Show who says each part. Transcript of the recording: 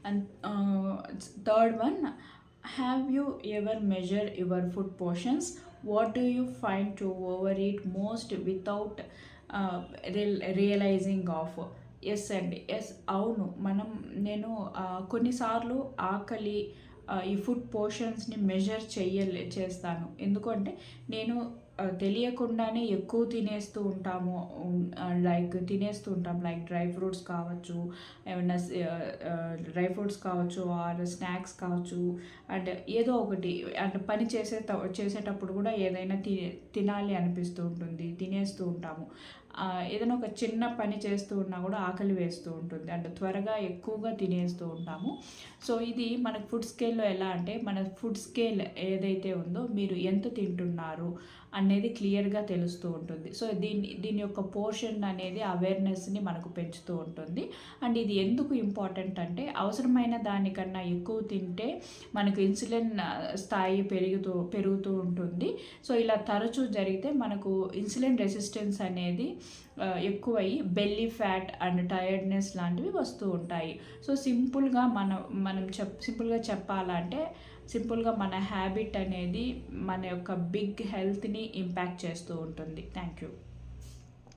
Speaker 1: And third one, have you ever measure your food portions? What do you find to overeat most without realizing of? Yes అండి, yes, అవును. నేను కొన్నిసార్లు ఆకలి ఈ food పోర్షన్స్ని measure చేస్తాను. ఎందుకంటే నేను తెలియకుండానే ఎక్కువ తినేస్తూ ఉంటాము. తినేస్తూ ఉంటాం, లైక్ డ్రై ఫ్రూట్స్ కావచ్చు, ఏమన్నా డ్రై ఫ్రూట్స్ కావచ్చు, ఆర్ స్నాక్స్ కావచ్చు. అండ్ ఏదో ఒకటి అంటే పని చేసేటప్పుడు కూడా ఏదైనా తినాలి అనిపిస్తూ ఉంటుంది, తినేస్తూ ఉంటాము. ఏదైనా ఒక చిన్న పని చేస్తూ ఉన్నా కూడా ఆకలి వేస్తూ ఉంటుంది, అంటే త్వరగా ఎక్కువగా తినేస్తూ ఉంటాము. సో ఇది మనకు ఫుడ్ స్కేల్లో ఎలా అంటే, మన ఫుడ్ స్కేల్ ఏదైతే ఉందో మీరు ఎంత తింటున్నారు అనేది క్లియర్గా తెలుస్తూ ఉంటుంది. సో దీని యొక్క పోర్షన్ అనేది అవేర్నెస్ని మనకు పెంచుతూ ఉంటుంది. అండ్ ఇది ఎందుకు ఇంపార్టెంట్ అంటే, అవసరమైన దానికన్నా ఎక్కువ తింటే మనకు ఇన్సులిన్ స్థాయి పెరుగుతూ ఉంటుంది. సో ఇలా తరచూ జరిగితే మనకు ఇన్సులిన్ రెసిస్టెన్స్ అనేది ఎక్కువయ్యి బెల్లీ ఫ్యాట్ అండ్ టైర్డ్నెస్ లాంటివి వస్తూ ఉంటాయి. సో సింపుల్గా చెప్పాలంటే, సింపుల్గా మన హ్యాబిట్ అనేది మన యొక్క బిగ్ హెల్త్ని ఇంపాక్ట్ చేస్తూ ఉంటుంది. Thank you.